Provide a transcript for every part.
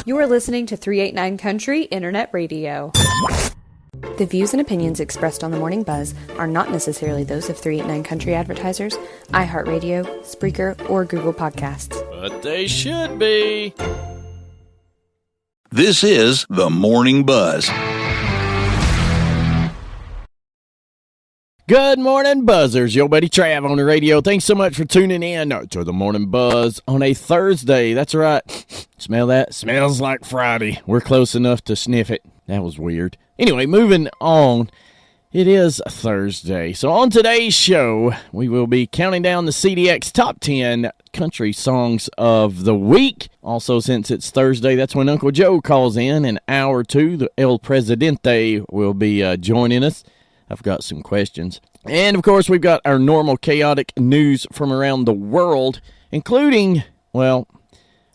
You are listening to 389 Country Internet Radio. The views and opinions expressed on the Morning Buzz are not necessarily those of 389 Country advertisers, iHeartRadio, Spreaker, or Google Podcasts. But they should be. This is the Morning Buzz. Good morning, Buzzers. Your buddy Trav on the radio. Thanks so much for tuning in to the Morning Buzz on a Thursday. That's right. Smell that? Smells like Friday. We're close enough to sniff it. That was weird. Anyway, moving on. It is Thursday. So on today's show, we will be counting down the CDX Top 10 Country Songs of the Week. Also, since it's Thursday, that's when Uncle Joe calls in hour 2. The El Presidente will be joining us. I've got some questions. And, of course, we've got our normal chaotic news from around the world, including, well,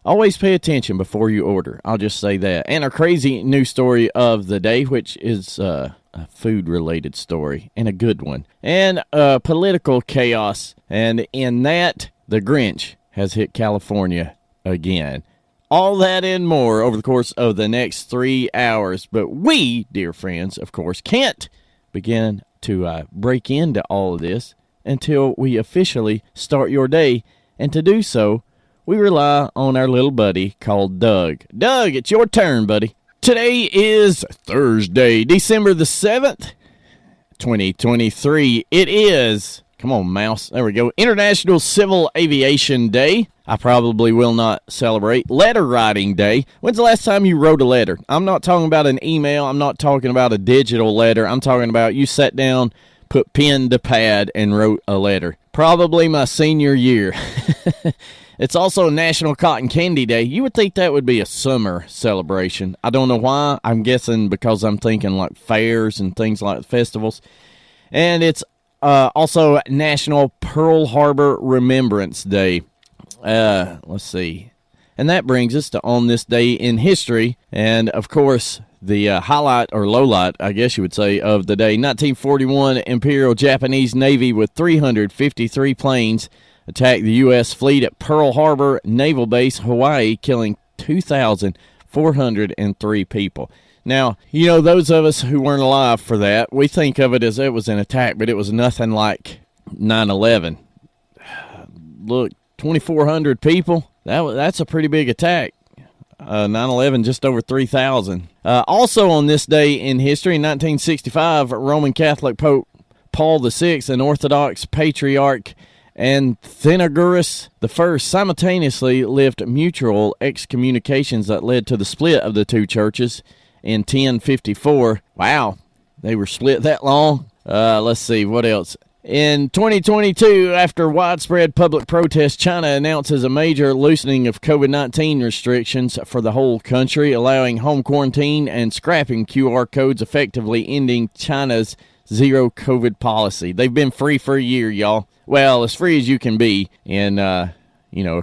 always pay attention before you order. I'll just say that. And our crazy news story of the day, which is a food-related story, and a good one. And political chaos. And in that, the Grinch has hit California again. All that and more over the course of the next 3 hours. But we, dear friends, of course, can't begin to break into all of this until we officially start your day. And to do so, we rely on our little buddy called Doug. Doug, it's your turn, buddy. Today is Thursday, December the 7th, 2023. It is, come on, mouse, there we go, International Civil Aviation Day. I probably will not celebrate. Letter writing day. When's the last time you wrote a letter? I'm not talking about an email. I'm not talking about a digital letter. I'm talking about you sat down, put pen to pad, and wrote a letter. Probably my senior year. It's also National Cotton Candy Day. You would think that would be a summer celebration. I don't know why. I'm guessing because I'm thinking like fairs and things like festivals. And it's also National Pearl Harbor Remembrance Day. Let's see. And that brings us to On This Day in History. And, of course, the highlight, or lowlight, I guess you would say, of the day. 1941, Imperial Japanese Navy with 353 planes attacked the U.S. fleet at Pearl Harbor Naval Base, Hawaii, killing 2,403 people. Now, you know, those of us who weren't alive for that, we think of it as it was an attack, but it was nothing like 9/11. Look, 2,400 people, that's a pretty big attack. 9/11, just over 3,000. Also on this day in history, in 1965, Roman Catholic Pope Paul VI and Orthodox Patriarch Athenagoras I simultaneously lifted mutual excommunications that led to the split of the two churches in 1054. Wow, they were split that long? Let's see, what else? In 2022, after widespread public protest, China announces a major loosening of COVID-19 restrictions for the whole country, allowing home quarantine and scrapping QR codes, effectively ending China's zero COVID policy. They've been free for a year, y'all. Well, as free as you can be in, a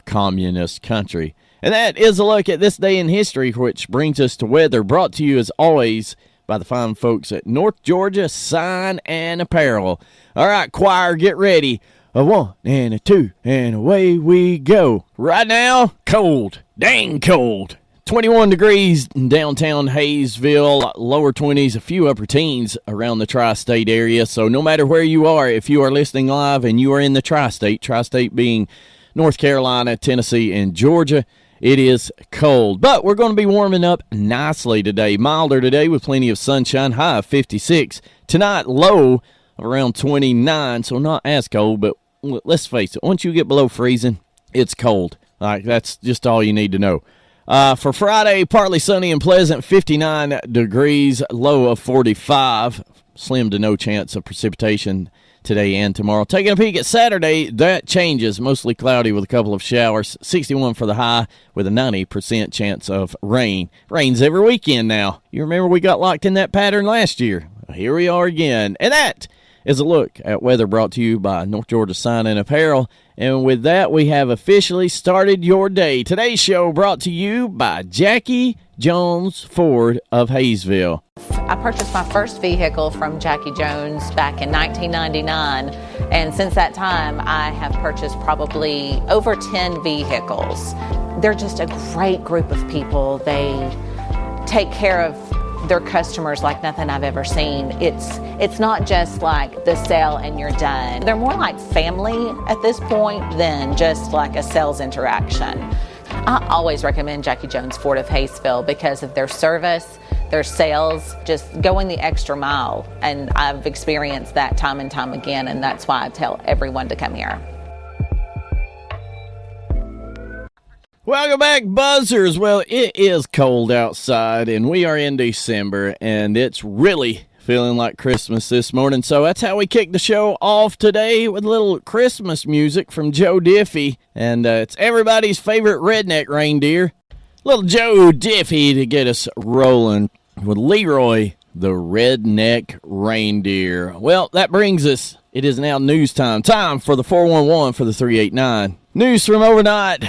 communist country. And that is a look at this day in history, which brings us to weather, brought to you as always by the fine folks at North Georgia Sign and Apparel. All right, choir, get ready. A 1 and a 2, and away we go. Right now, cold, dang cold. 21 degrees in downtown Hayesville, lower 20s, a few upper teens around the tri-state area. So no matter where you are, if you are listening live and you are in the tri-state being North Carolina, Tennessee, and Georgia, it is cold. But we're going to be warming up nicely today. Milder today with plenty of sunshine, high of 56. Tonight, low of around 29, so not as cold, but let's face it, once you get below freezing, it's cold. Like, that's just all you need to know. For Friday, partly sunny and pleasant, 59 degrees, low of 45. Slim to no chance of precipitation today and tomorrow. Taking a peek at Saturday, that changes. Mostly cloudy with a couple of showers. 61 for the high with a 90% chance of rain. Rains every weekend now. You remember we got locked in that pattern last year. Here we are again. And that is a look at weather brought to you by North Georgia Sign and Apparel. And with that, we have officially started your day. Today's show brought to you by Jackie Jones Ford of Hayesville. I purchased my first vehicle from Jackie Jones back in 1999, and since that time I have purchased probably over 10 vehicles. They're just a great group of people. They take care of their customers like nothing I've ever seen. It's not just like the sale and you're done. They're more like family at this point than just like a sales interaction. I always recommend Jackie Jones Ford of Hayesville because of their service, their sales, just going the extra mile. And I've experienced that time and time again, and that's why I tell everyone to come here. Welcome back, Buzzers. Well, it is cold outside, and we are in December, and it's really feeling like Christmas this morning. So that's how we kick the show off today with a little Christmas music from Joe Diffie, and it's everybody's favorite redneck reindeer, little Joe Diffie, to get us rolling with Leroy, the redneck reindeer. Well, that brings us, it is now news time. Time for the 411 for the 389. News from overnight.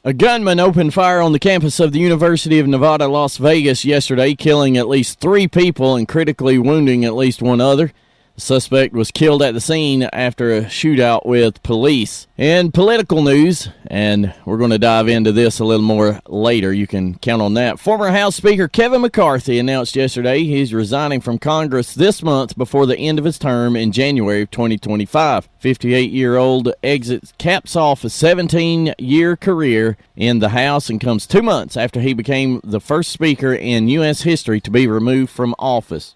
A gunman opened fire on the campus of the University of Nevada, Las Vegas yesterday, killing at least 3 people and critically wounding at least 1 other. The suspect was killed at the scene after a shootout with police. In political news, and we're going to dive into this a little more later, you can count on that. Former House Speaker Kevin McCarthy announced yesterday he's resigning from Congress this month before the end of his term in January of 2025. 58-year-old caps off a 17-year career in the House and comes 2 months after he became the first speaker in U.S. history to be removed from office.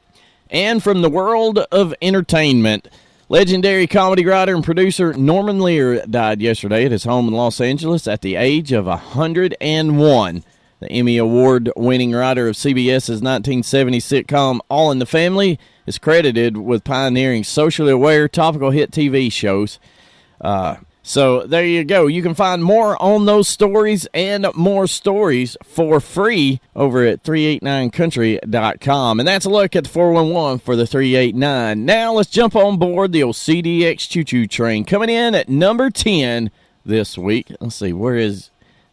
And from the world of entertainment, legendary comedy writer and producer Norman Lear died yesterday at his home in Los Angeles at the age of 101. The Emmy Award-winning writer of CBS's 1970 sitcom All in the Family is credited with pioneering socially aware, topical hit TV shows. So there you go. You can find more on those stories and more stories for free over at 389country.com. And that's a look at the 411 for the 389. Now let's jump on board the old CDX choo-choo train. Coming in at number 10 this week. Let's see,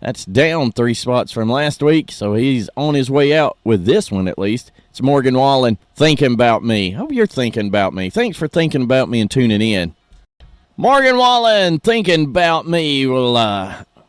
that's down 3 spots from last week, so he's on his way out with this one at least. It's Morgan Wallen, Thinking About Me. Hope you're thinking about me. Thanks for thinking about me and tuning in. Morgan Wallen, Thinking About Me. Well,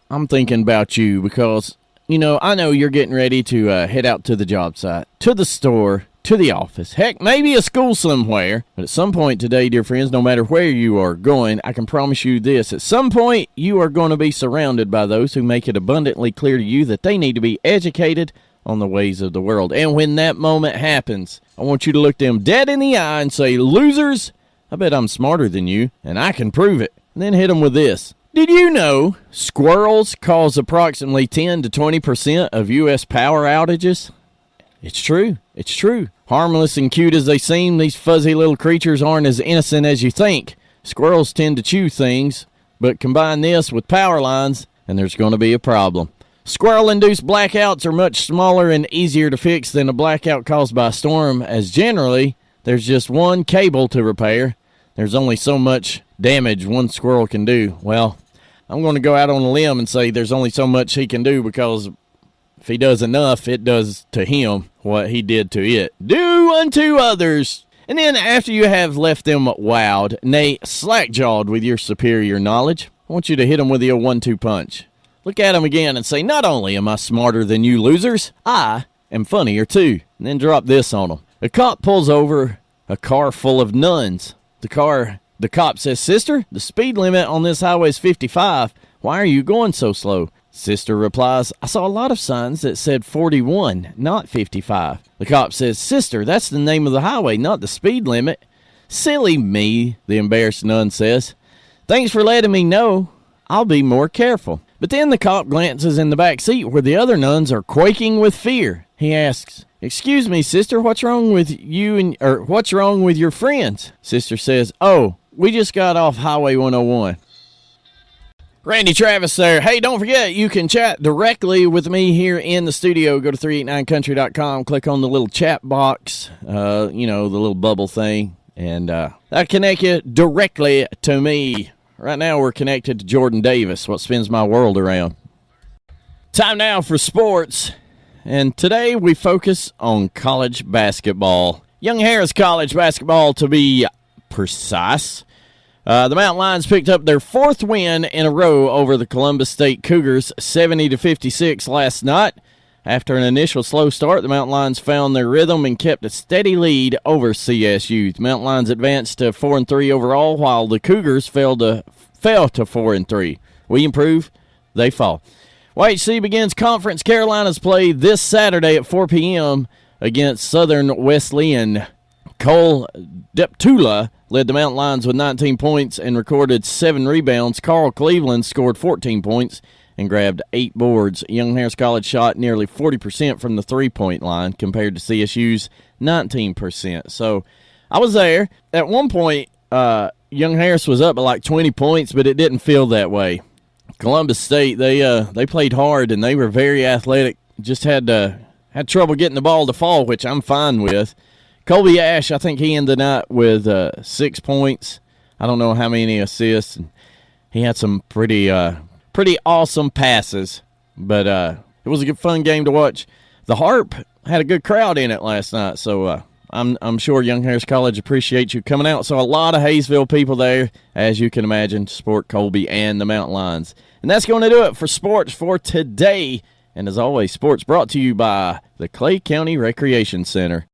I'm thinking about you because, I know you're getting ready to head out to the job site, to the store, to the office, heck, maybe a school somewhere. But at some point today, dear friends, no matter where you are going, I can promise you this. At some point, you are going to be surrounded by those who make it abundantly clear to you that they need to be educated on the ways of the world. And when that moment happens, I want you to look them dead in the eye and say, losers, I bet I'm smarter than you, and I can prove it. And then hit them with this. Did you know squirrels cause approximately 10 to 20% of U.S. power outages? It's true. It's true. Harmless and cute as they seem, these fuzzy little creatures aren't as innocent as you think. Squirrels tend to chew things, but combine this with power lines, and there's going to be a problem. Squirrel-induced blackouts are much smaller and easier to fix than a blackout caused by a storm, as generally, there's just one cable to repair. There's only so much damage one squirrel can do. Well, I'm going to go out on a limb and say there's only so much he can do because if he does enough, it does to him what he did to it. Do unto others. And then after you have left them wowed, nay, slack-jawed with your superior knowledge, I want you to hit them with the old 1-2 punch. Look at them again and say, not only am I smarter than you losers, I am funnier too. And then drop this on them. A cop pulls over a car full of nuns. The cop says, Sister, the speed limit on this highway is 55. Why are you going so slow? Sister replies, I saw a lot of signs that said 41, not 55. The cop says, Sister, that's the name of the highway, not the speed limit. Silly me, the embarrassed nun says. Thanks for letting me know. I'll be more careful. But then the cop glances in the back seat where the other nuns are quaking with fear. He asks, Excuse me, sister, what's wrong with what's wrong with your friends? Sister says, Oh, we just got off Highway 101. Randy Travis there. Hey, don't forget, you can chat directly with me here in the studio. Go to 389country.com, click on the little chat box, the little bubble thing, and that'll connect you directly to me. Right now, we're connected to Jordan Davis, what spins my world around. Time now for sports, and today we focus on college basketball. Young Harris College basketball, to be precise. The Mountain Lions picked up their 4th win in a row over the Columbus State Cougars, 70-56 last night. After an initial slow start, the Mountain Lions found their rhythm and kept a steady lead over CSU. The Mountain Lions advanced to 4-3 overall, while the Cougars fell to 4-3. We improve, they fall. YHC begins Conference Carolinas play this Saturday at 4 p.m. against Southern Wesleyan. Cole Deptula led the Mountain Lions with 19 points and recorded 7 rebounds. Carl Cleveland scored 14 points and grabbed 8 boards. Young Harris College shot nearly 40% from the three-point line compared to CSU's 19%. So I was there. At one point, Young Harris was up by like 20 points, but it didn't feel that way. Columbus State, they played hard, and they were very athletic. Just had trouble getting the ball to fall, which I'm fine with. Colby Ash, I think he ended the night with 6 points. I don't know how many assists. He had some pretty awesome passes, but it was a good, fun game to watch. The Harp had a good crowd in it last night, so I'm sure Young Harris College appreciates you coming out. So a lot of Hayesville people there, as you can imagine, to support Colby and the Mountain Lions. And that's going to do it for sports for today. And as always, sports brought to you by the Clay County Recreation Center.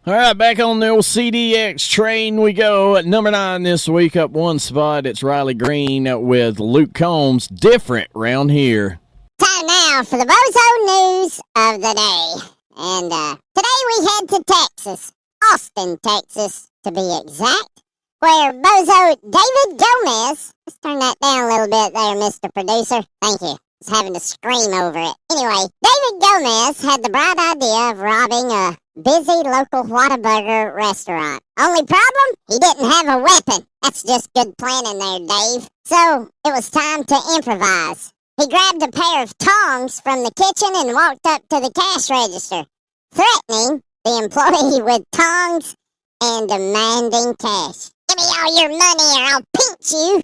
All right, back on the old CDX train we go. At number 9 this week, up 1 spot, it's Riley Green with Luke Combs. Different round here. Time now for the Bozo News of the day. And today we head to Texas, Austin, Texas, to be exact, where Bozo David Gomez, let's turn that down a little bit there, Mr. Producer. Thank you. He's having to scream over it. Anyway, David Gomez had the bright idea of robbing a busy local Whataburger restaurant. Only problem? He didn't have a weapon. That's just good planning there, Dave. So, it was time to improvise. He grabbed a pair of tongs from the kitchen and walked up to the cash register, threatening the employee with tongs and demanding cash. Give me all your money or I'll pinch you.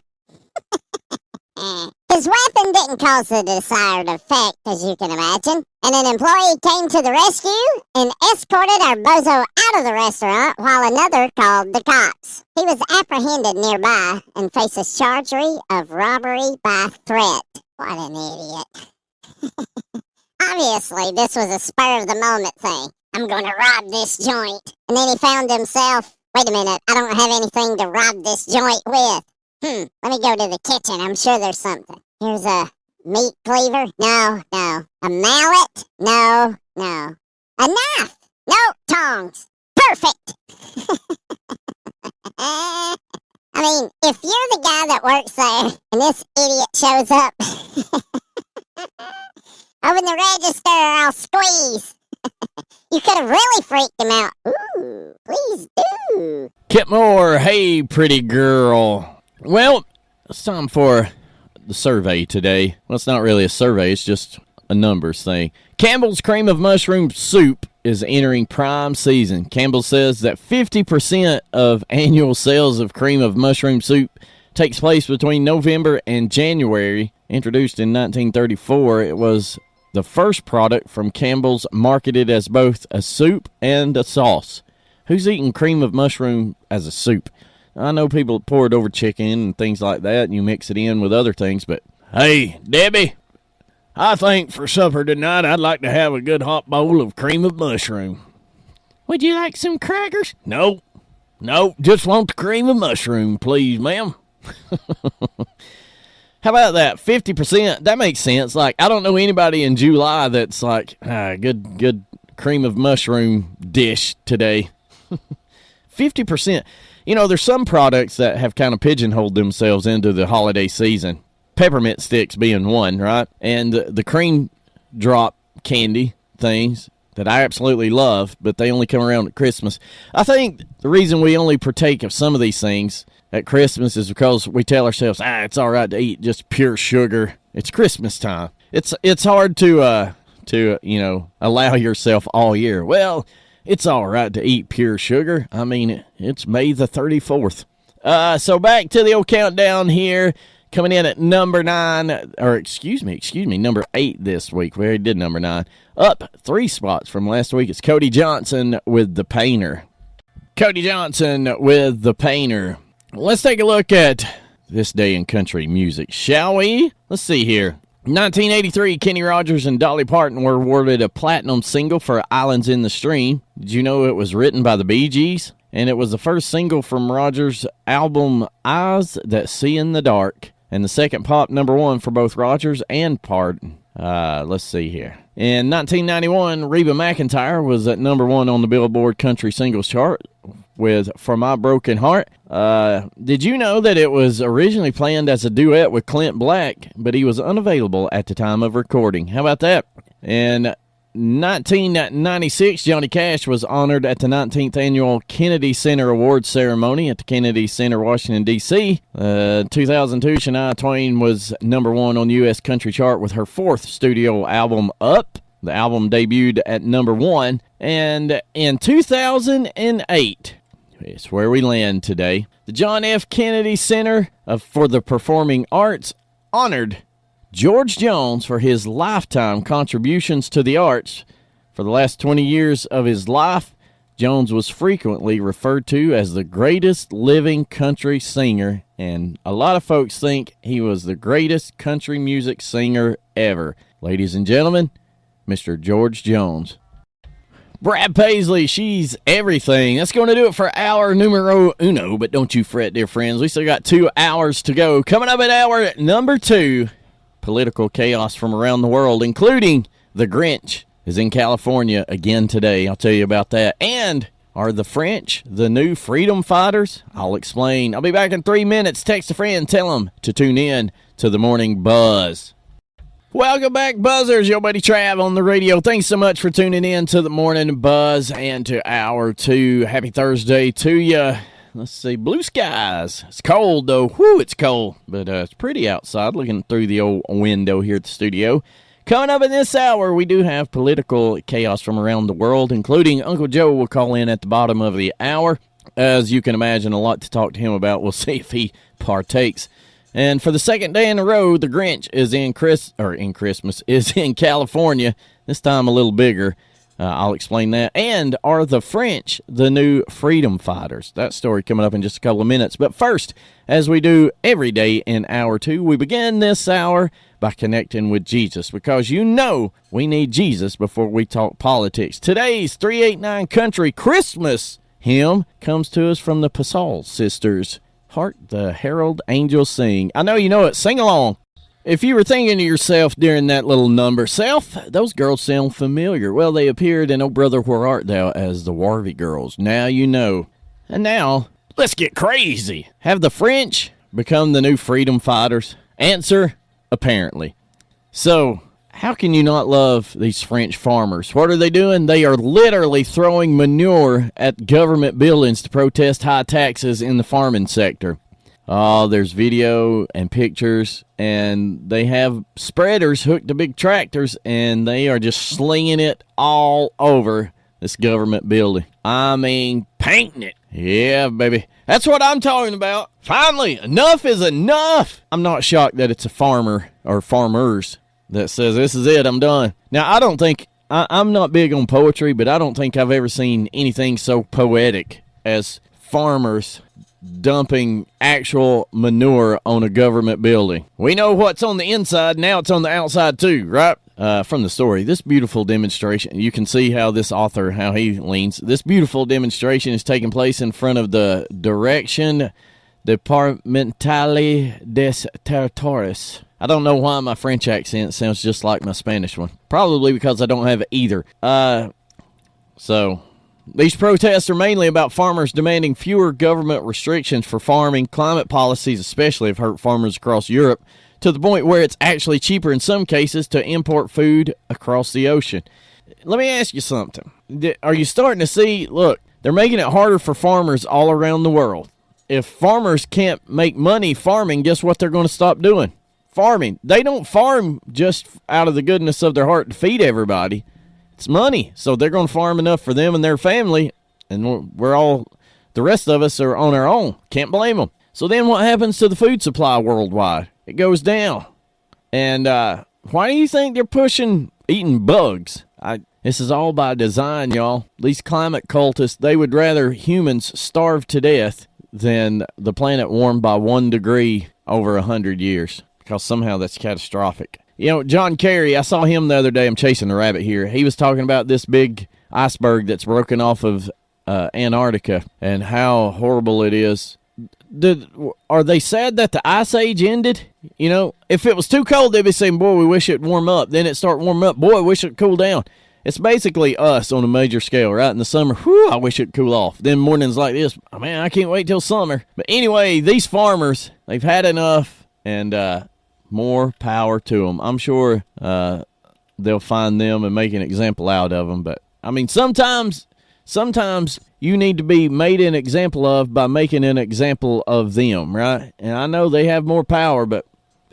His weapon didn't cause the desired effect, as you can imagine, and an employee came to the rescue and escorted our bozo out of the restaurant while another called the cops. He was apprehended nearby and faces chargery of robbery by threat. What an idiot. Obviously, this was a spur-of-the-moment thing. I'm gonna rob this joint. And then he found himself, wait a minute, I don't have anything to rob this joint with. Let me go to the kitchen. I'm sure there's something. Here's a meat cleaver. No. A mallet. No. A knife. No. Tongs. Perfect. I mean, if you're the guy that works there and this idiot shows up, open the register or I'll squeeze. You could have really freaked him out. Ooh, please do. Kip Moore, hey, pretty girl. Well, it's time for the survey today. Well, it's not really a survey, it's just a numbers thing. Campbell's Cream of Mushroom Soup is entering prime season. Campbell says that 50% of annual sales of cream of mushroom soup takes place between November and January. Introduced in 1934, it was the first product from Campbell's marketed as both a soup and a sauce. Who's eating cream of mushroom as a soup? I know people pour it over chicken and things like that, and you mix it in with other things, but hey, Debbie, I think for supper tonight I'd like to have a good hot bowl of cream of mushroom. Would you like some crackers? No, just want the cream of mushroom, please, ma'am. How about that? 50%, that makes sense. Like, I don't know anybody in July that's like, good cream of mushroom dish today. 50%. You know, there's some products that have kind of pigeonholed themselves into the holiday season. Peppermint sticks being one, right? And the cream drop candy things that I absolutely love, but they only come around at Christmas. I think the reason we only partake of some of these things at Christmas is because we tell ourselves, it's all right to eat just pure sugar. It's Christmas time. It's hard to allow yourself all year. Well, it's all right to eat pure sugar. I mean, it's May the 34th. So back to the old countdown here. Coming in at number 9, or excuse me, number 8 this week. We already did number 9. Up 3 spots from last week. It's Cody Johnson with The Painter. Cody Johnson with The Painter. let's take a look at this day in country music, shall we? Let's see here. 1983, Kenny Rogers and Dolly Parton were awarded a platinum single for Islands in the Stream. Did you know it was written by the Bee Gees? And it was the first single from Rogers' album Eyes That See in the Dark, and the second pop number one for both Rogers and Parton. Let's see here. In 1991, Reba McEntire was at number one on the Billboard Country Singles Chart with For My Broken Heart. Did you know that it was originally planned as a duet with Clint Black, but he was unavailable at the time of recording? How about that? In 1996, Johnny Cash was honored at the 19th Annual Kennedy Center Awards Ceremony at the Kennedy Center, Washington, D.C. 2002, Shania Twain was number one on the U.S. country chart with her fourth studio album, Up. The album debuted at number one. And in 2008, it's where we land today, the John F. Kennedy Center for the Performing Arts honored George Jones for his lifetime contributions to the arts. For the last 20 years of his life, Jones was frequently referred to as the greatest living country singer, and a lot of folks think he was the greatest country music singer ever. Ladies and gentlemen, Mr. George Jones. Brad Paisley, she's everything. That's going to do it for hour numero uno, but don't you fret, dear friends. We still got 2 hours to go. Coming up at hour number 2, political chaos from around the world, including the Grinch is in California again today. I'll tell you about that. And are the French the new freedom fighters? I'll explain. I'll be back in 3 minutes. Text a friend. Tell them to tune in to the Morning Buzz. Welcome back, Buzzers. Your buddy Trav on the radio. Thanks so much for tuning in to the Morning Buzz and to hour 2. Happy Thursday to you. Let's see, blue skies. It's cold, though. Whew, it's cold. But it's pretty outside, looking through the old window here at the studio. Coming up in this hour, we do have political chaos from around the world, including Uncle Joe will call in at the bottom of the hour. As you can imagine, a lot to talk to him about. We'll see if he partakes. And for the second day in a row, the Grinch is is in California. This time a little bigger. I'll explain that. And are the French the new freedom fighters? That story coming up in just a couple of minutes. But first, as we do every day in hour 2, we begin this hour by connecting with Jesus, because you know we need Jesus before we talk politics. Today's 389 Country Christmas hymn comes to us from the Pascal sisters. Hark the herald angels sing. I know you know it. Sing along. If you were thinking to yourself during that little number, self, those girls sound familiar. Well, they appeared in Oh Brother, Where Art Thou as the Warvey Girls. Now you know. And now, let's get crazy. Have the French become the new freedom fighters? Answer, apparently. So, how can you not love these French farmers? What are they doing? They are literally throwing manure at government buildings to protest high taxes in the farming sector. Oh, there's video and pictures, and they have spreaders hooked to big tractors, and they are just slinging it all over this government building. I mean, painting it. Yeah, baby. That's what I'm talking about. Finally, enough is enough. I'm not shocked that it's a farmer or farmers that says, this is it, I'm done. Now, I don't think, I'm not big on poetry, but I don't think I've ever seen anything so poetic as farmers dumping actual manure on a government building. We know what's on the inside, now it's on the outside too, right? From the story, this beautiful demonstration, you can see how this author, how he leans. This beautiful demonstration is taking place in front of the Direction Departamentale des Territoires. I don't know why my French accent sounds just like my Spanish one. Probably because I don't have either. So, these protests are mainly about farmers demanding fewer government restrictions for farming. Climate policies especially have hurt farmers across Europe to the point where it's actually cheaper in some cases to import food across the ocean. Let me ask you something. Are you starting to see, look, they're making it harder for farmers all around the world. If farmers can't make money farming, guess what they're going to stop doing? Farming. They don't farm just out of the goodness of their heart to feed everybody. It's money. So they're going to farm enough for them and their family, and we're all, the rest of us are on our own. Can't blame them. So then what happens to the food supply worldwide? It goes down. And why do you think they're pushing eating bugs? This is all by design, y'all. These climate cultists, they would rather humans starve to death than the planet warmed by 1 degree over 100 years, because somehow that's catastrophic. You know, John Kerry, I saw him the other day. I'm chasing a rabbit here. He was talking about this big iceberg that's broken off of Antarctica and how horrible it is. Are they sad that the ice age ended? You know, if it was too cold, they'd be saying, boy, we wish it'd warm up. Then it start warming up. Boy, I wish it'd cool down. It's basically us on a major scale, right? In the summer, whew, I wish it'd cool off. Then mornings like this, oh, man, I can't wait till summer. But anyway, these farmers, they've had enough, and more power to them. I'm sure they'll find them and make an example out of them. But, I mean, sometimes you need to be made an example of by making an example of them, right? And I know they have more power, but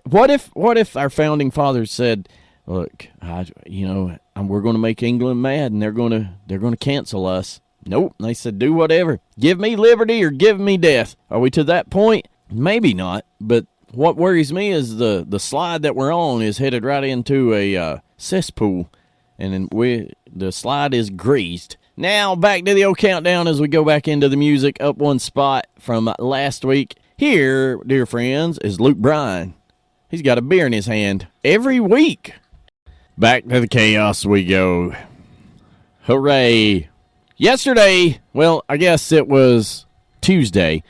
what if our founding fathers said, look, we're going to make England mad, and they're going to cancel us. Nope. They said, do whatever. Give me liberty or give me death. Are we to that point? Maybe not. But what worries me is the slide that we're on is headed right into a cesspool, and the slide is greased. Now back to the old countdown as we go back into the music. Up one spot from last week. Here, dear friends, is Luke Bryan. He's got a beer in his hand every week. Back to the chaos we go. Hooray. Yesterday, well, I guess it was Tuesday,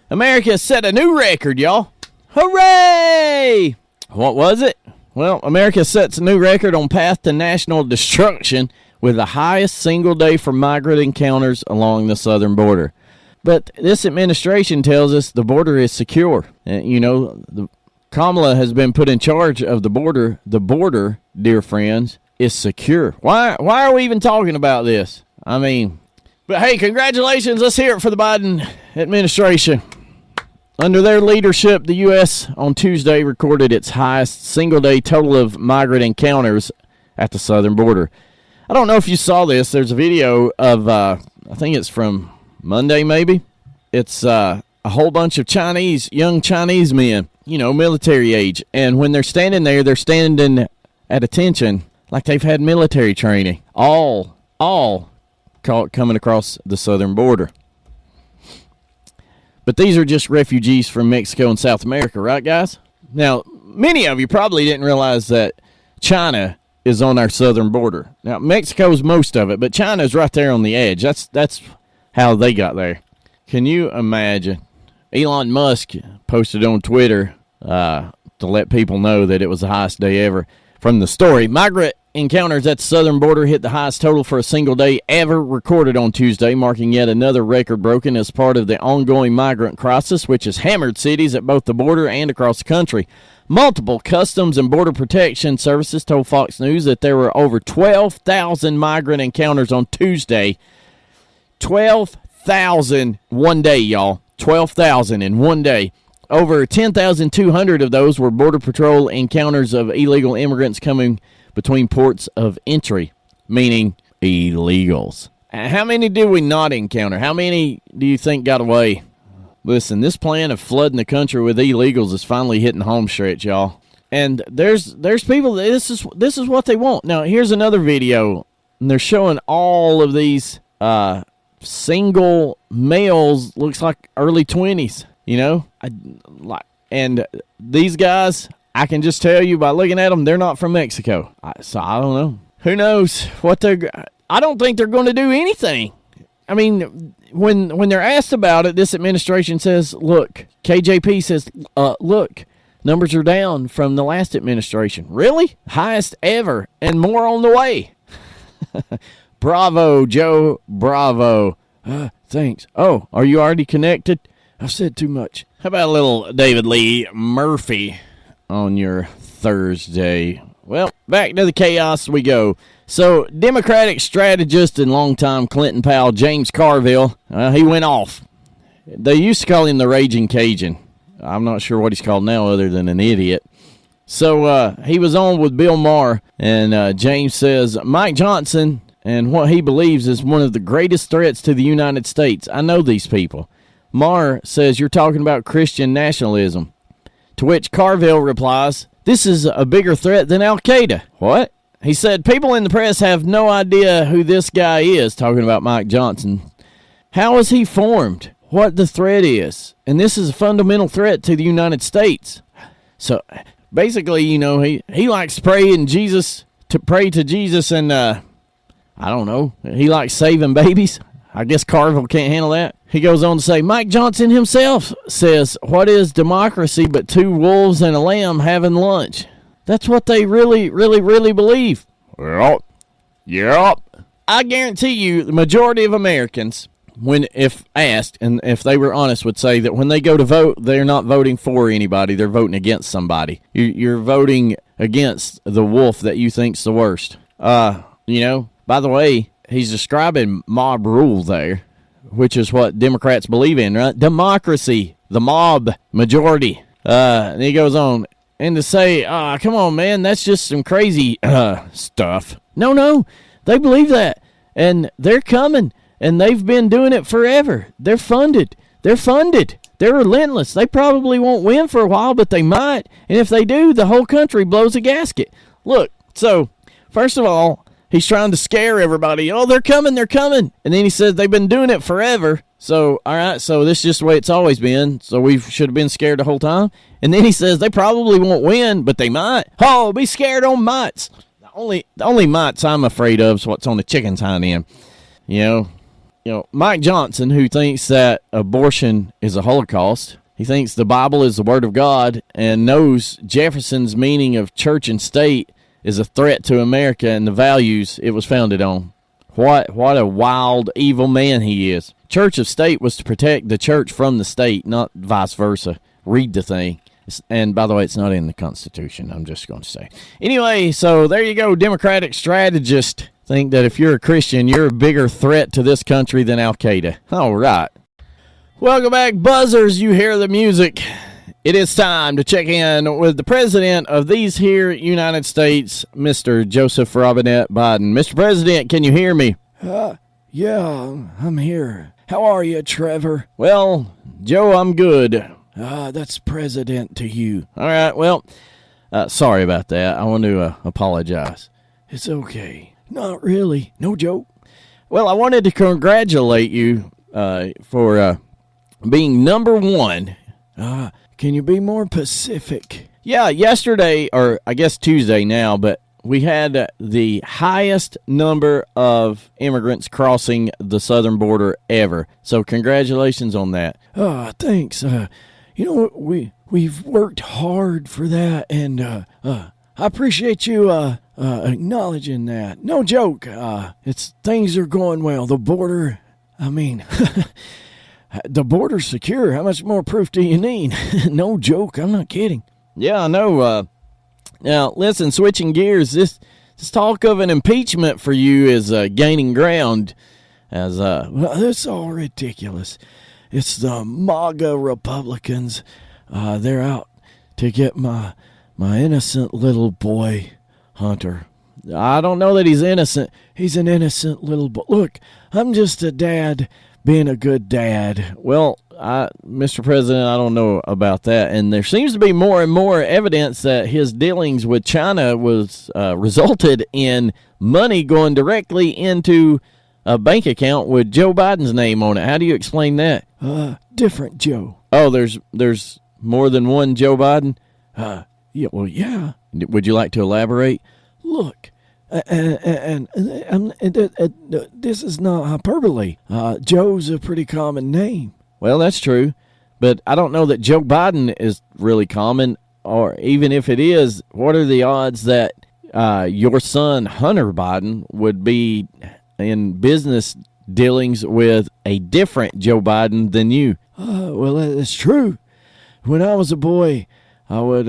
America set a new record, y'all. Hooray! What was it? Well, America sets a new record on path to national destruction with the highest single day for migrant encounters along the southern border. But this administration tells us the border is secure. Kamala has been put in charge of the border. The border, dear friends, is secure. Why are we even talking about this? I mean, but hey, congratulations. Let's hear it for the Biden administration. Under their leadership, the U.S. on Tuesday recorded its highest single-day total of migrant encounters at the southern border. I don't know if you saw this. There's a video of, I think it's from Monday maybe. It's a whole bunch of young Chinese men, military age. And when they're standing there, they're standing at attention like they've had military training. All coming across the southern border. But these are just refugees from Mexico and South America, right, guys? Now, many of you probably didn't realize that China is on our southern border. Now, Mexico's most of it, but China's right there on the edge. That's how they got there. Can you imagine? Elon Musk posted on Twitter to let people know that it was the highest day ever. From the story, migrant encounters at the southern border hit the highest total for a single day ever recorded on Tuesday, marking yet another record broken as part of the ongoing migrant crisis, which has hammered cities at both the border and across the country. Multiple Customs and Border Protection Services told Fox News that there were over 12,000 migrant encounters on Tuesday. 12,000 one day, y'all. 12,000 in one day. Over 10,200 of those were Border Patrol encounters of illegal immigrants coming between ports of entry, meaning illegals. How many did we not encounter? How many do you think got away? Listen, this plan of flooding the country with illegals is finally hitting home stretch, y'all. And there's people, this is what they want. Now, here's another video, and they're showing all of these single males, looks like early 20s, and these guys, I can just tell you by looking at them, they're not from Mexico. So I don't know. Who knows what I don't think they're going to do anything. I mean, when they're asked about it, this administration says, look, KJP says, look, numbers are down from the last administration. Really? Highest ever, and more on the way. Bravo, Joe, bravo. Thanks. Oh, are you already connected? I've said too much. How about a little David Lee Murphy on your Thursday? Well, back to the chaos we go. So, Democratic strategist and longtime Clinton pal James Carville, he went off. They used to call him the Raging Cajun. I'm not sure what he's called now other than an idiot. So, he was on with Bill Maher, and James says, Mike Johnson and what he believes is one of the greatest threats to the United States. I know these people. Maher says, you're talking about Christian nationalism. To which Carville replies, this is a bigger threat than Al-Qaeda. What? He said, people in the press have no idea who this guy is, talking about Mike Johnson. How is he formed? what the threat is. And this is a fundamental threat to the United States. So basically, you know, he likes to pray to Jesus, and I don't know, he likes saving babies. I guess Carville can't handle that. He goes on to say, Mike Johnson himself says, what is democracy but two wolves and a lamb having lunch? That's what they really, really, really believe. Yep. I guarantee you the majority of Americans, if asked, and if they were honest, would say that when they go to vote, they're not voting for anybody. They're voting against somebody. You're voting against the wolf that you think's the worst. You know, by the way, he's describing mob rule there, which is what Democrats believe in, right? Democracy, the mob, majority. And he goes on, and to say, come on, man, that's just some crazy stuff. No, they believe that, and they're coming, and they've been doing it forever. They're funded. They're relentless. They probably won't win for a while, but they might, and if they do, the whole country blows a gasket. Look, so, first of all, he's trying to scare everybody. Oh, they're coming. And then he says they've been doing it forever. So, all right, so this is just the way it's always been. So we should have been scared the whole time. And then he says they probably won't win, but they might. Oh, be scared on mites. The only mites I'm afraid of is what's on the chicken's hind end. You know, Mike Johnson, who thinks that abortion is a Holocaust, he thinks the Bible is the Word of God, and knows Jefferson's meaning of church and state is a threat to America and the values it was founded on. What a wild, evil man he is. Church of state was to protect the church from the state, not vice versa. Read the thing. And by the way, it's not in the Constitution, I'm just going to say. Anyway, so there you go, Democratic strategist. Think that if you're a Christian, you're a bigger threat to this country than Al-Qaeda. All right. Welcome back, buzzers. You hear the music. It is time to check in with the president of these here United States, Mr. Joseph Robinette Biden. Mr. President, can you hear me? Yeah, I'm here. How are you, Trevor? Well, Joe, I'm good. That's president to you. All right, well, sorry about that. I want to apologize. It's okay. Not really. No joke. Well, I wanted to congratulate you for being number one. Can you be more specific? Yeah, yesterday, or I guess Tuesday now, but we had the highest number of immigrants crossing the southern border ever. So congratulations on that. Thanks. You know, we've worked hard for that, and I appreciate you acknowledging that. No joke. Things are going well. The border, I mean, the border's secure. How much more proof do you need? No joke. I'm not kidding. Yeah, I know. Now, listen, switching gears, this talk of an impeachment for you is gaining ground. Well, that's all ridiculous. It's the MAGA Republicans. They're out to get my innocent little boy, Hunter. I don't know that he's innocent. He's an innocent little boy. Look, I'm just a dad being a good dad. Well, Mr. President, I don't know about that. And there seems to be more and more evidence that his dealings with China was resulted in money going directly into a bank account with Joe Biden's name on it. How do you explain that? Different Joe. Oh, there's more than one Joe Biden? Yeah, well, yeah. Would you like to elaborate? Look, and this is not hyperbole. Joe's a pretty common name. Well, that's true, but I don't know that Joe Biden is really common, or even if it is, what are the odds that your son, Hunter Biden, would be in business dealings with a different Joe Biden than you? Well, that's true. When I was a boy, I would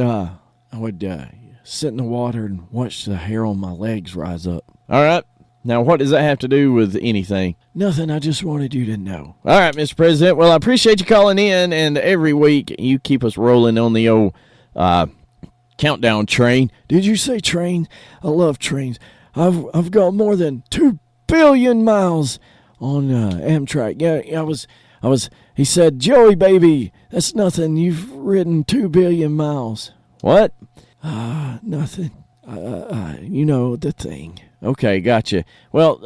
sit in the water and watch the hair on my legs rise up. All right. Now, what does that have to do with anything? Nothing. I just wanted you to know. All right, Mr. President. Well, I appreciate you calling in, and every week you keep us rolling on the old countdown train. Did you say train? I love trains. I've gone more than 2 billion miles on Amtrak. Yeah, I was. He said, Joey, baby, that's nothing. You've ridden 2 billion miles. What? Nothing. You know, the thing. Okay, gotcha. Well,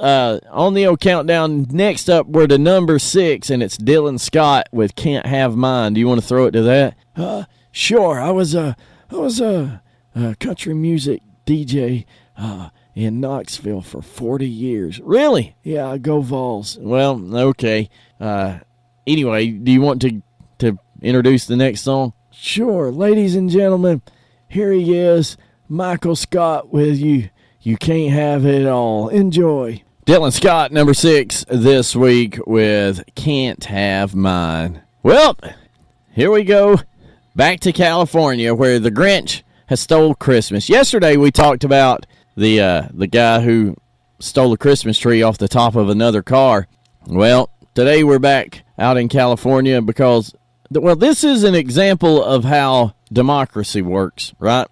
on the old countdown, next up we're to number 6, and it's Dylan Scott with "Can't Have Mine." Do you want to throw it to that? Sure. I was a country music DJ in Knoxville for 40 years. Really? Yeah, go Vols. Well, okay. Anyway, do you want to introduce the next song? Sure. Ladies and gentlemen, here he is, Michael Scott with you. You Can't Have It All. Enjoy. Dylan Scott, number 6 this week with "Can't Have Mine." Well, here we go. Back to California, where the Grinch has stole Christmas. Yesterday we talked about the guy who stole a Christmas tree off the top of another car. Well, today we're back out in California because, well, this is an example of how democracy works, right?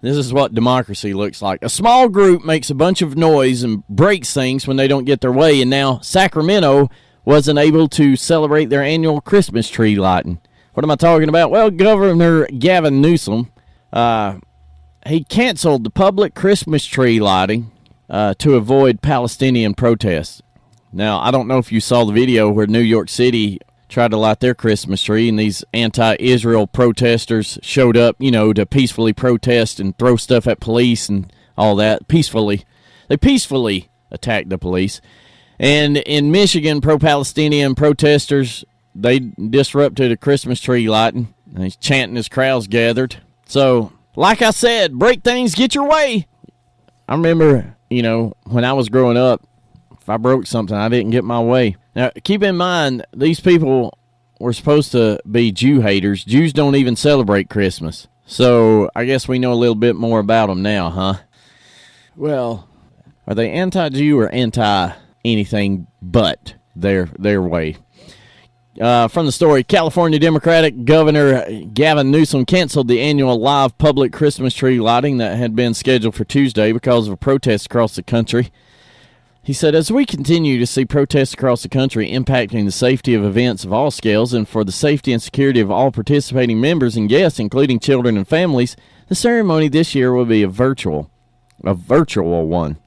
This is what democracy looks like. A small group makes a bunch of noise and breaks things when they don't get their way, and now Sacramento wasn't able to celebrate their annual Christmas tree lighting. What am I talking about? Well, Governor Gavin Newsom, he canceled the public Christmas tree lighting to avoid Palestinian protests. Now, I don't know if you saw the video where New York City tried to light their Christmas tree, and these anti-Israel protesters showed up, to peacefully protest and throw stuff at police and all that. They peacefully attacked the police. And in Michigan, pro-Palestinian protesters, they disrupted a Christmas tree lighting. And he's chanting as crowds gathered. So, like I said, break things, get your way. I remember, when I was growing up, if I broke something, I didn't get my way. Now, keep in mind, these people were supposed to be Jew haters. Jews don't even celebrate Christmas. So, I guess we know a little bit more about them now, huh? Well, are they anti-Jew or anti-anything but their way? From the story, California Democratic Governor Gavin Newsom canceled the annual live public Christmas tree lighting that had been scheduled for Tuesday because of a protest across the country. He said, as we continue to see protests across the country impacting the safety of events of all scales and for the safety and security of all participating members and guests, including children and families, the ceremony this year will be a virtual one.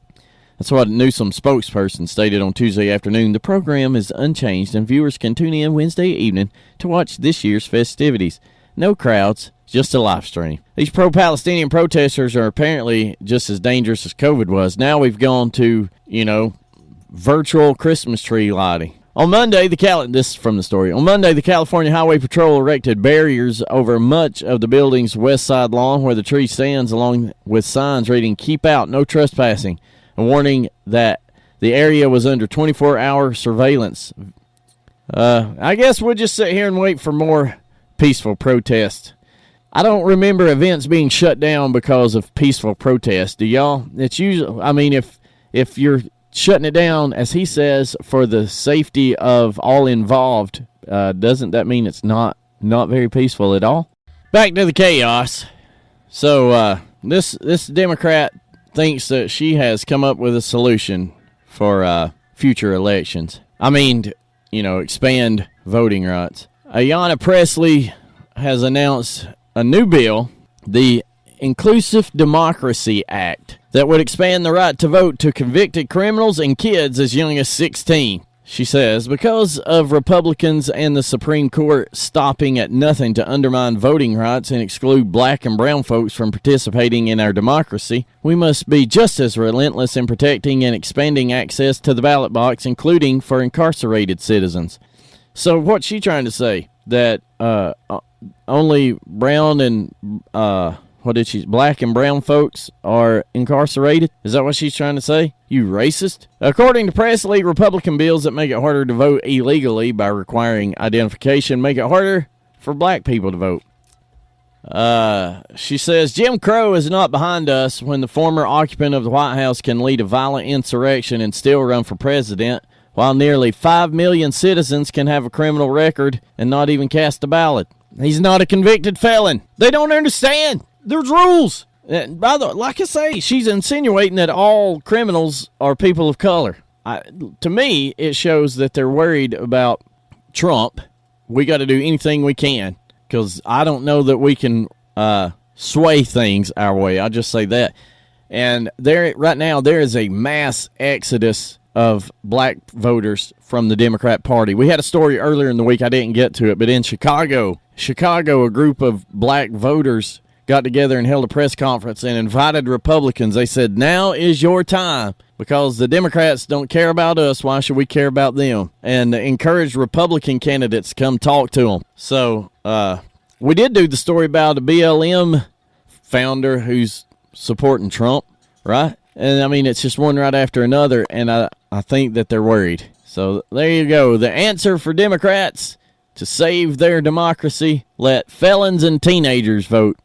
That's what Newsom's spokesperson stated on Tuesday afternoon. The program is unchanged, and viewers can tune in Wednesday evening to watch this year's festivities. No crowds, just a live stream. These pro-Palestinian protesters are apparently just as dangerous as COVID was. Now we've gone to, virtual Christmas tree lighting. On Monday, this is from the story. On Monday, the California Highway Patrol erected barriers over much of the building's west side lawn where the tree stands, along with signs reading, "Keep out, no trespassing," a warning that the area was under 24-hour surveillance. I guess we'll just sit here and wait for more peaceful protests. I don't remember events being shut down because of peaceful protests. Do y'all? It's usually, if you're shutting it down, as he says, for the safety of all involved, doesn't that mean it's not very peaceful at all? Back to the chaos. So this Democrat thinks that she has come up with a solution for future elections. Expand voting rights. Ayanna Pressley has announced a new bill, the Inclusive Democracy Act, that would expand the right to vote to convicted criminals and kids as young as 16. She says, because of Republicans and the Supreme Court stopping at nothing to undermine voting rights and exclude black and brown folks from participating in our democracy, we must be just as relentless in protecting and expanding access to the ballot box, including for incarcerated citizens. So what's she trying to say? That only brown and black and brown folks are incarcerated? Is that what she's trying to say? You racist? According to Pressley, Republican bills that make it harder to vote illegally by requiring identification make it harder for black people to vote. She says, Jim Crow is not behind us when the former occupant of the White House can lead a violent insurrection and still run for president, while nearly 5 million citizens can have a criminal record and not even cast a ballot. He's not a convicted felon. They don't understand. There's rules. By the way, like I say, she's insinuating that all criminals are people of color. To me, it shows that they're worried about Trump. We got to do anything we can, because I don't know that we can sway things our way. I'll just say that. And right now there is a mass exodus of black voters from the Democrat Party. We had a story earlier in the week, I didn't get to it, but in Chicago, a group of black voters got together and held a press conference and invited Republicans. They said, now is your time, because the Democrats don't care about us. Why should we care about them? And encouraged Republican candidates to come talk to them. So we did do the story about a BLM founder who's supporting Trump, right? And, I mean, it's just one right after another, and I think that they're worried. So there you go. The answer for Democrats to save their democracy, let felons and teenagers vote.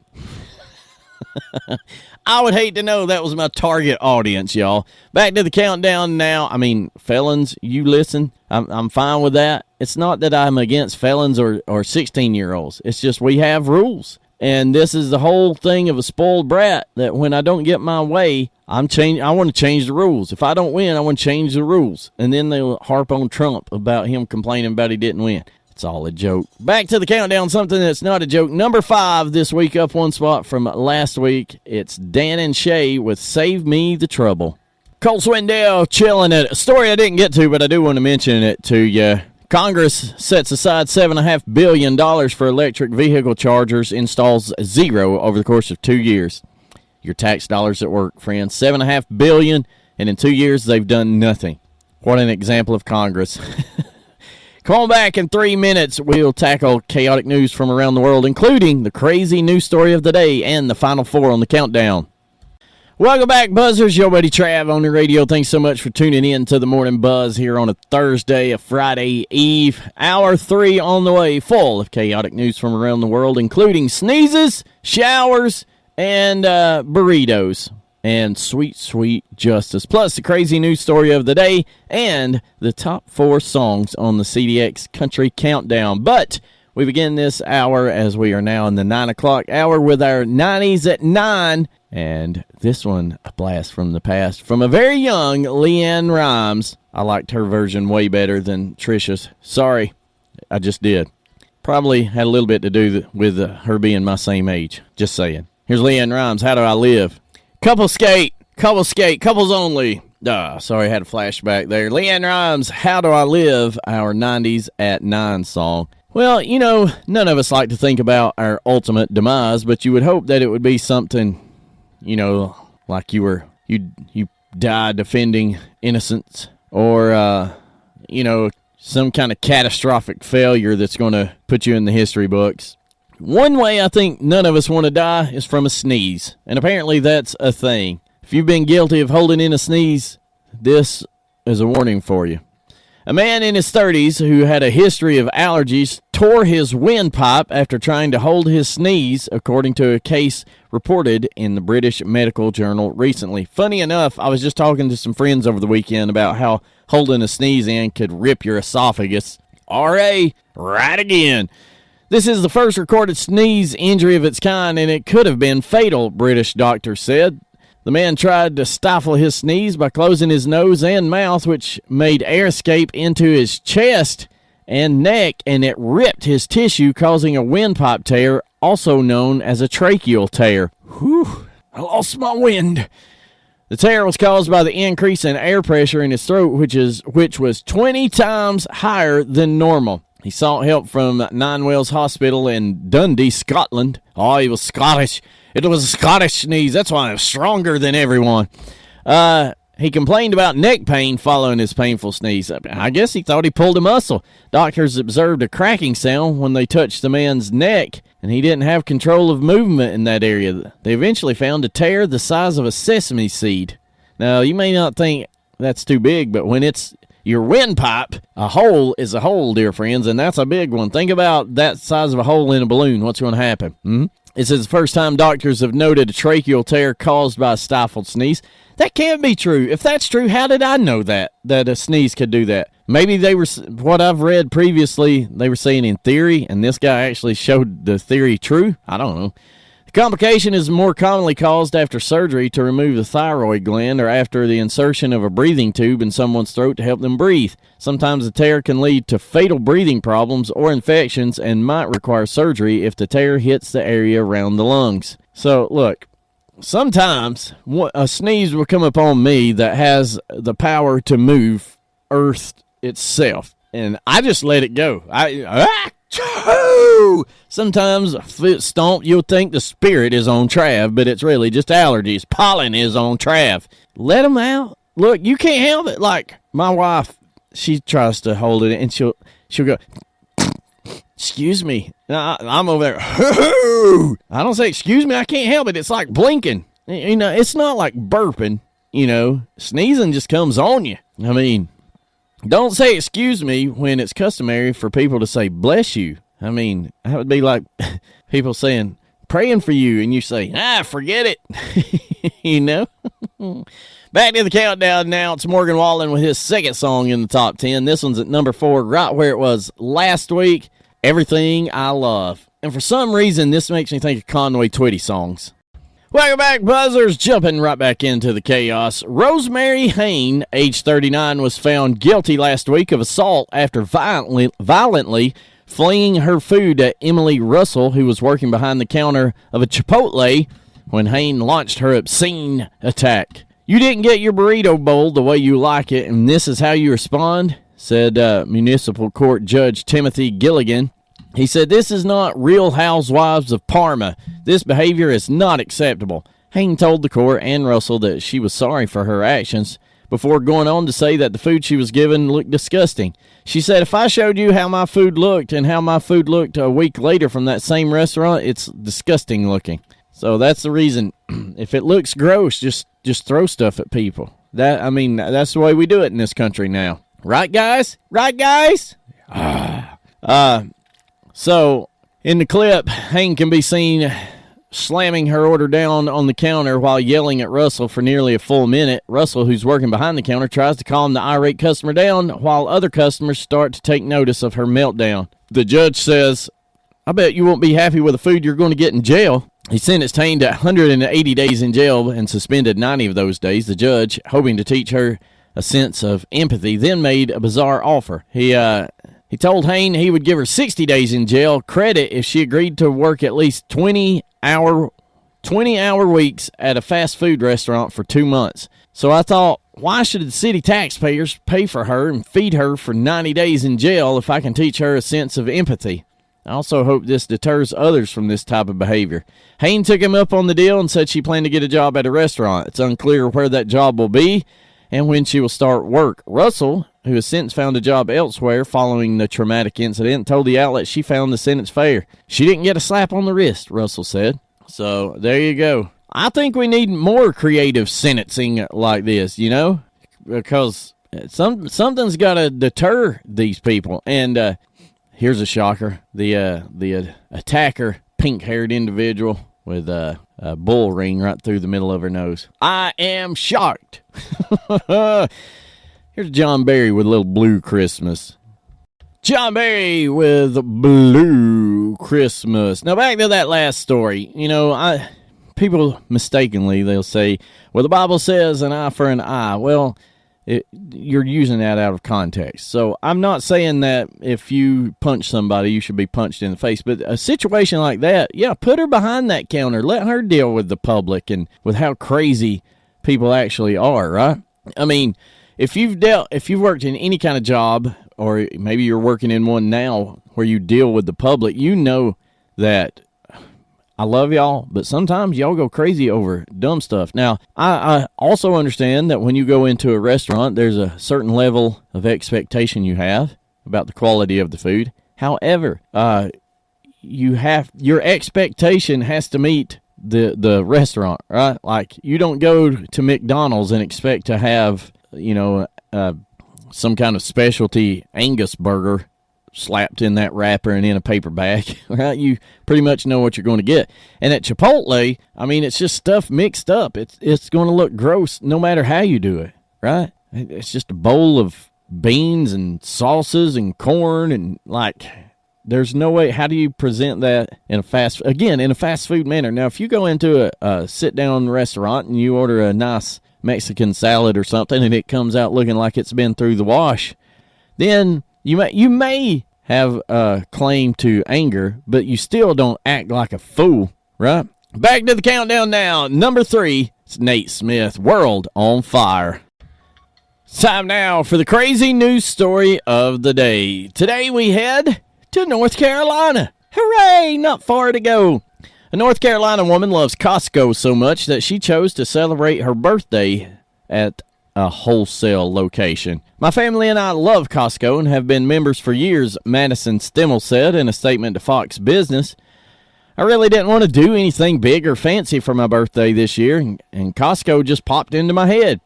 I would hate to know that was my target audience, y'all. Back to the countdown now. I mean, felons, you listen. I'm fine with that. It's not that I'm against felons or 16-year-olds. It's just we have rules. And this is the whole thing of a spoiled brat, that when I don't get my way, I want to change the rules. If I don't win, I want to change the rules. And then they'll harp on Trump about him complaining about he didn't win. It's all a joke. Back to the countdown, something that's not a joke. Number 5 this week, up one spot from last week. It's Dan and Shay with Save Me the Trouble. Cole Swindell chilling it. A story I didn't get to, but I do want to mention it to you. Congress sets aside $7.5 billion for electric vehicle chargers, installs 0 over the course of 2 years. Your tax dollars at work, friends. $7.5 billion, and in 2 years they've done nothing. What an example of Congress. Come on back in 3 minutes. We'll tackle chaotic news from around the world, including the crazy news story of the day and the final 4 on the countdown. Welcome back, Buzzers. Your buddy Trav on the radio. Thanks so much for tuning in to the Morning Buzz here on a Thursday, a Friday Eve. Hour 3 on the way, full of chaotic news from around the world, including sneezes, showers, and burritos. And sweet, sweet justice. Plus the crazy news story of the day and the top 4 songs on the CDX Country Countdown. But we begin this hour, as we are now in the 9 o'clock hour, with our 90s at 9. And this one, a blast from the past. From a very young Leanne Rimes. I liked her version way better than Trisha's. Sorry, I just did. Probably had a little bit to do with her being my same age. Just saying. Here's Leanne Rimes, How Do I Live? Couple skate, couples only. Sorry, I had a flashback there. Leanne Rimes, How Do I Live? Our 90s at 9 song. Well, you know, none of us like to think about our ultimate demise, but you would hope that it would be something, you know, like you died defending innocence, or, you know, some kind of catastrophic failure that's going to put you in the history books. One way I think none of us want to die is from a sneeze, and apparently that's a thing. If you've been guilty of holding in a sneeze, this is a warning for you. A man in his 30s who had a history of allergies tore his windpipe after trying to hold his sneeze, according to a case reported in the British Medical Journal recently. Funny enough, I was just talking to some friends over the weekend about how holding a sneeze in could rip your esophagus. R.A., right again. This is the first recorded sneeze injury of its kind, and it could have been fatal, British doctors said. The man tried to stifle his sneeze by closing his nose and mouth, which made air escape into his chest and neck, and it ripped his tissue, causing a windpipe tear, also known as a tracheal tear. Whew, I lost my wind. The tear was caused by the increase in air pressure in his throat, which was 20 times higher than normal. He sought help from Nine Wells Hospital in Dundee, Scotland. Oh, he was Scottish. It was a Scottish sneeze. That's why I was stronger than everyone. He complained about neck pain following his painful sneeze. I guess he thought he pulled a muscle. Doctors observed a cracking sound when they touched the man's neck, and he didn't have control of movement in that area. They eventually found a tear the size of a sesame seed. Now, you may not think that's too big, but when it's your windpipe, a hole is a hole, dear friends, and that's a big one. Think about that size of a hole in a balloon. What's going to happen? This is the first time doctors have noted a tracheal tear caused by a stifled sneeze. That can't be true. If that's true, how did I know that a sneeze could do that? Maybe they were, what I've read previously, they were saying in theory, and this guy actually showed the theory true. I don't know. The complication is more commonly caused after surgery to remove the thyroid gland or after the insertion of a breathing tube in someone's throat to help them breathe. Sometimes the tear can lead to fatal breathing problems or infections and might require surgery if the tear hits the area around the lungs. So, look, sometimes a sneeze will come upon me that has the power to move Earth itself, and I just let it go. Sometimes a foot stomp, you'll think the spirit is on Trav, but it's really just allergies. Pollen is on Trav. Let them out. Look, you can't help it. Like my wife, she tries to hold it, and she'll go, excuse me. I'm over there. I don't say excuse me. I can't help it. It's like blinking. You know, it's not like burping. You know, sneezing just comes on you. I mean, don't say excuse me when it's customary for people to say bless you. I mean, that would be like people saying praying for you, and you say, forget it. You know? Back to the countdown now. It's Morgan Wallen with his second song in the top 10. This one's at number 4, right where it was last week. Everything I Love. And for some reason, this makes me think of Conway Twitty songs. Welcome back, Buzzers. Jumping right back into the chaos. Rosemary Hain, age 39, was found guilty last week of assault after violently flinging her food at Emily Russell, who was working behind the counter of a Chipotle when Hain launched her obscene attack. You didn't get your burrito bowl the way you like it, and this is how you respond, said Municipal Court Judge Timothy Gilligan. He said, this is not Real Housewives of Parma. This behavior is not acceptable. Hain told the court and Russell that she was sorry for her actions before going on to say that the food she was given looked disgusting. She said, if I showed you how my food looked and how my food looked a week later from that same restaurant, it's disgusting looking. So that's the reason. If it looks gross, just throw stuff at people. That's the way we do it in this country now. Right, guys? Right, guys? So, in the clip, Hain can be seen slamming her order down on the counter while yelling at Russell for nearly a full minute. Russell, who's working behind the counter, tries to calm the irate customer down while other customers start to take notice of her meltdown. The judge says, I bet you won't be happy with the food you're going to get in jail. He sentenced Hain to 180 days in jail and suspended 90 of those days. The judge, hoping to teach her a sense of empathy, then made a bizarre offer. He told Hain he would give her 60 days in jail credit if she agreed to work at least 20-hour weeks at a fast food restaurant for 2 months. So I thought, why should the city taxpayers pay for her and feed her for 90 days in jail if I can teach her a sense of empathy? I also hope this deters others from this type of behavior. Hain took him up on the deal and said she planned to get a job at a restaurant. It's unclear where that job will be and when she will start work. Russell, who has since found a job elsewhere following the traumatic incident, told the outlet she found the sentence fair. She didn't get a slap on the wrist, Russell said. So there you go. I think we need more creative sentencing like this, you know, because something's got to deter these people. And here's a shocker. The attacker, pink-haired individual with a bull ring right through the middle of her nose. I am shocked. Here's John Barry with a little Blue Christmas. John Barry with Blue Christmas. Now back to that last story. You know, people mistakenly, they'll say, well, the Bible says an eye for an eye. Well, you're using that out of context. So I'm not saying that if you punch somebody, you should be punched in the face. But a situation like that, yeah, put her behind that counter. Let her deal with the public and with how crazy people actually are, right? I mean, if you've worked in any kind of job, or maybe you're working in one now where you deal with the public, you know that I love y'all, but sometimes y'all go crazy over dumb stuff. Now, I also understand that when you go into a restaurant, there's a certain level of expectation you have about the quality of the food. However, your expectation has to meet the restaurant, right? Like, you don't go to McDonald's and expect to have, some kind of specialty Angus burger slapped in that wrapper and in a paper bag, right? You pretty much know what you're going to get. And at Chipotle, I mean, it's just stuff mixed up. It's going to look gross no matter how you do it, right? It's just a bowl of beans and sauces and corn, and like, there's no way. How do you present that in a fast food manner? Now, if you go into a sit-down restaurant and you order a nice Mexican salad or something, and it comes out looking like it's been through the wash, then you may have a claim to anger, but you still don't act like a fool, right? Back to the countdown now. Number 3, it's Nate Smith, World on Fire. It's time now for the crazy news story of the day. Today we head to North Carolina. Hooray! Not far to go. A North Carolina woman loves Costco so much that she chose to celebrate her birthday at a wholesale location. My family and I love Costco and have been members for years, Madison Stimmel said in a statement to Fox Business. I really didn't want to do anything big or fancy for my birthday this year, and Costco just popped into my head.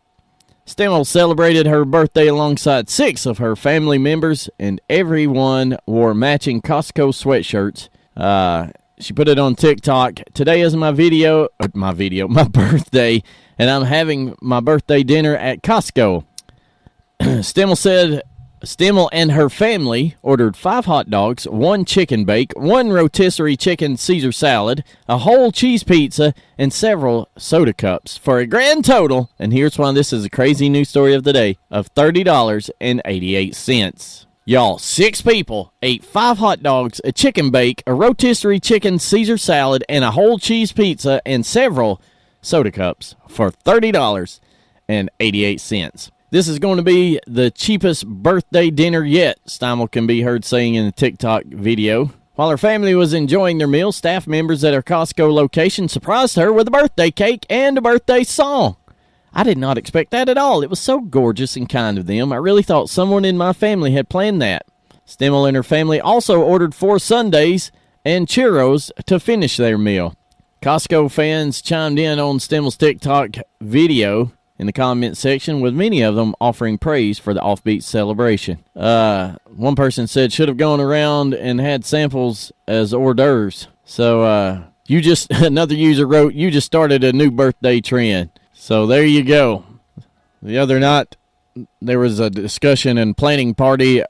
Stimmel celebrated her birthday alongside 6 of her family members, and everyone wore matching Costco sweatshirts. She put it on TikTok. Today is my birthday, and I'm having my birthday dinner at Costco. Stimmel said Stimmel and her family ordered 5 hot dogs, 1 chicken bake, 1 rotisserie chicken Caesar salad, a whole cheese pizza, and several soda cups for a grand total, and here's why this is a crazy news story of the day, of $30.88. Y'all, 6 people ate 5 hot dogs, a chicken bake, a rotisserie chicken Caesar salad, and a whole cheese pizza, and several soda cups for $30.88. This is going to be the cheapest birthday dinner yet, Stimmel can be heard saying in the TikTok video. While her family was enjoying their meal, staff members at her Costco location surprised her with a birthday cake and a birthday song. I did not expect that at all. It was so gorgeous and kind of them. I really thought someone in my family had planned that. Stimmel and her family also ordered 4 sundaes and churros to finish their meal. Costco fans chimed in on Stimmel's TikTok video in the comment section, with many of them offering praise for the offbeat celebration. One person said, should have gone around and had samples as hors d'oeuvres. So, another user wrote, you just started a new birthday trend. So there you go. The other night, there was a discussion and planning party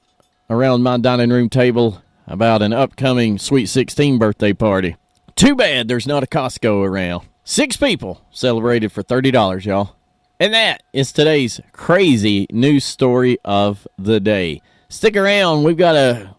around my dining room table about an upcoming Sweet 16 birthday party. Too bad there's not a Costco around. 6 people celebrated for $30, y'all. And that is today's crazy news story of the day. Stick around. We've got a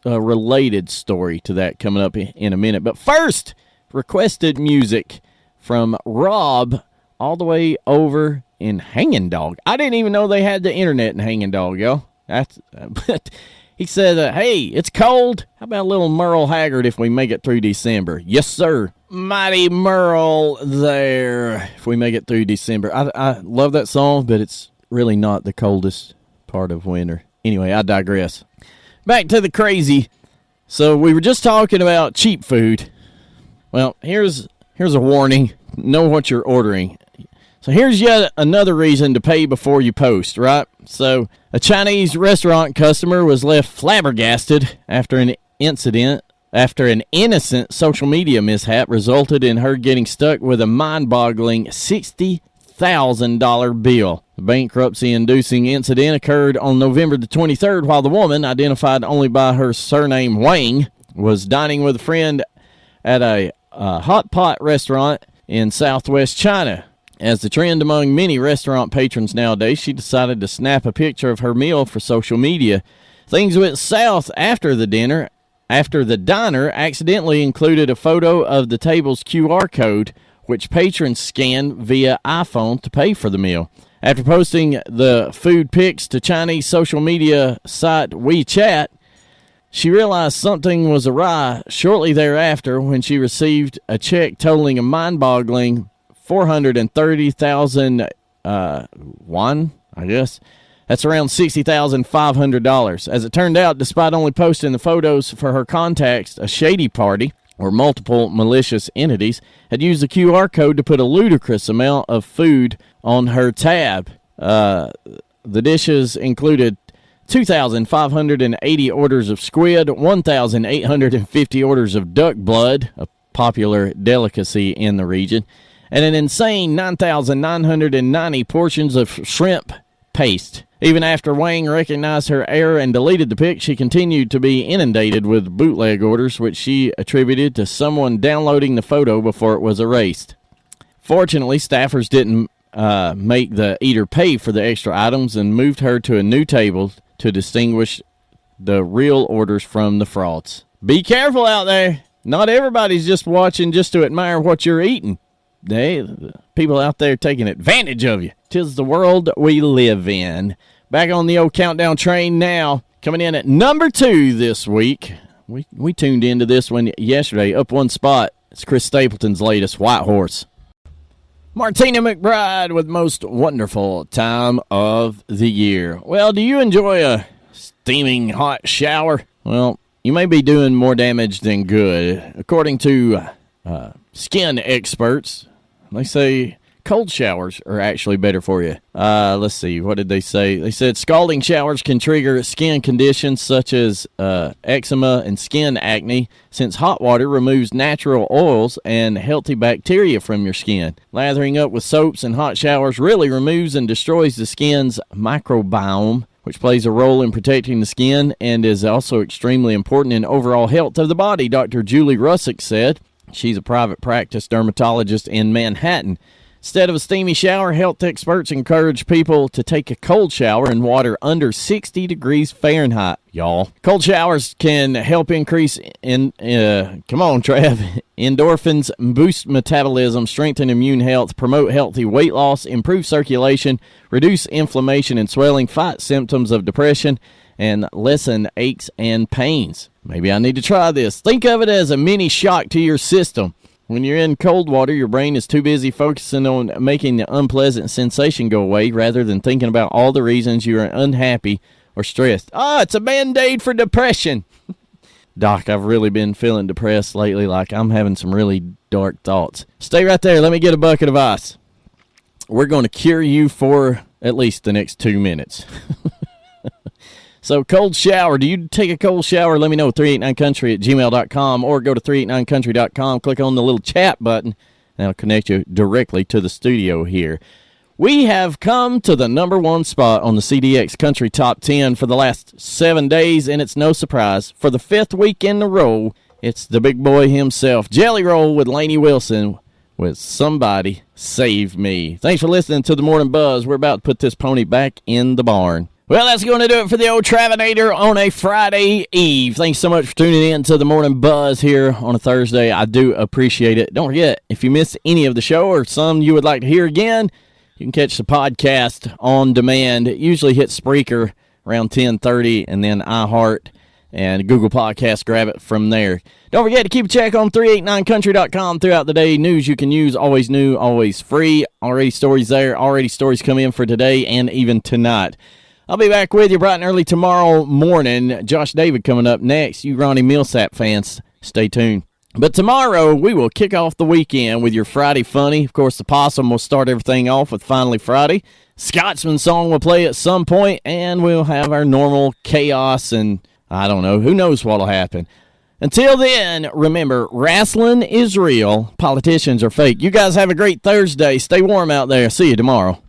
related story to that coming up in a minute. But first, requested music from Rob all the way over in Hanging Dog. I didn't even know they had the internet in Hanging Dog, y'all. But he said, hey, it's cold. How about a little Merle Haggard if we make it through December? Yes, sir. Mighty Merle there if we make it through December. I love that song, but it's really not the coldest part of winter. Anyway, I digress. Back to the crazy. So we were just talking about cheap food. Well, here's a warning. Know what you're ordering. So here's yet another reason to pay before you post, right? So a Chinese restaurant customer was left flabbergasted after an innocent social media mishap resulted in her getting stuck with a mind-boggling $60,000 bill. The bankruptcy-inducing incident occurred on November the 23rd while the woman, identified only by her surname Wang, was dining with a friend at a hot pot restaurant in southwest China. As the trend among many restaurant patrons nowadays, she decided to snap a picture of her meal for social media. Things went south after the diner accidentally included a photo of the table's QR code, which patrons scanned via iPhone to pay for the meal. After posting the food pics to Chinese social media site WeChat, she realized something was awry shortly thereafter when she received a check totaling a mind-boggling 430,000 won, I guess. That's around $60,500. As it turned out, despite only posting the photos for her contacts, a shady party, or multiple malicious entities, had used the QR code to put a ludicrous amount of food on her tab. The dishes included 2,580 orders of squid, 1,850 orders of duck blood, a popular delicacy in the region, and an insane 9,990 portions of shrimp paste. Even after Wang recognized her error and deleted the pic, she continued to be inundated with bootleg orders, which she attributed to someone downloading the photo before it was erased. Fortunately, staffers didn't make the eater pay for the extra items and moved her to a new table to distinguish the real orders from the frauds. Be careful out there. not everybody's just watching just to admire what you're eating. The people out there taking advantage of you. 'Tis the world we live in. Back on the old countdown train now. Coming in at number 2 this week. We tuned into this one yesterday. Up one spot. It's Chris Stapleton's latest, White Horse. Martina McBride with most wonderful time of the year. Well, do you enjoy a steaming hot shower? Well, you may be doing more damage than good. According to skin experts, they say cold showers are actually better for you. Let's see, what did they say? They said scalding showers can trigger skin conditions such as eczema and skin acne, since hot water removes natural oils and healthy bacteria from your skin. Lathering up with soaps and hot showers really removes and destroys the skin's microbiome, which plays a role in protecting the skin and is also extremely important in overall health of the body, Dr. Julie Russick said. She's a private practice dermatologist in Manhattan. Instead of a steamy shower, health experts encourage people to take a cold shower in water under 60 degrees Fahrenheit, y'all. Cold showers can help increase come on, Trav, endorphins, boost metabolism, strengthen immune health, promote healthy weight loss, improve circulation, reduce inflammation and swelling, fight symptoms of depression, and lessen aches and pains. Maybe I need to try this. Think of it as a mini shock to your system. When you're in cold water, your brain is too busy focusing on making the unpleasant sensation go away rather than thinking about all the reasons you are unhappy or stressed. It's a Band-Aid for depression. Doc, I've really been feeling depressed lately, like I'm having some really dark thoughts. Stay right there. Let me get a bucket of ice. We're going to cure you for at least the next 2 minutes. So, cold shower. Do you take a cold shower? Let me know, 389country@gmail.com, or go to 389country.com, click on the little chat button, and that'll connect you directly to the studio here. We have come to the number 1 spot on the CDX Country Top 10 for the last 7 days, and it's no surprise. For the 5th week in a row, it's the big boy himself, Jelly Roll with Lainey Wilson, with Somebody Save Me. Thanks for listening to the Morning Buzz. We're about to put this pony back in the barn. Well, that's going to do it for the old Travanator on a Friday Eve. Thanks so much for tuning in to the Morning Buzz here on a Thursday. I do appreciate it. Don't forget, if you missed any of the show or some you would like to hear again, you can catch the podcast on demand. It usually hits Spreaker around 10:30, and then iHeart and Google Podcasts grab it from there. Don't forget to keep a check on 389country.com throughout the day. News you can use, always new, always free. Already stories there. Already stories come in for today and even tonight. I'll be back with you bright and early tomorrow morning. Josh David coming up next. You Ronnie Millsap fans, stay tuned. But tomorrow, we will kick off the weekend with your Friday Funny. Of course, the Possum will start everything off with Finally Friday. Scotsman song will play at some point, and we'll have our normal chaos, and I don't know, who knows what'll happen. Until then, remember, wrestling is real. Politicians are fake. You guys have a great Thursday. Stay warm out there. See you tomorrow.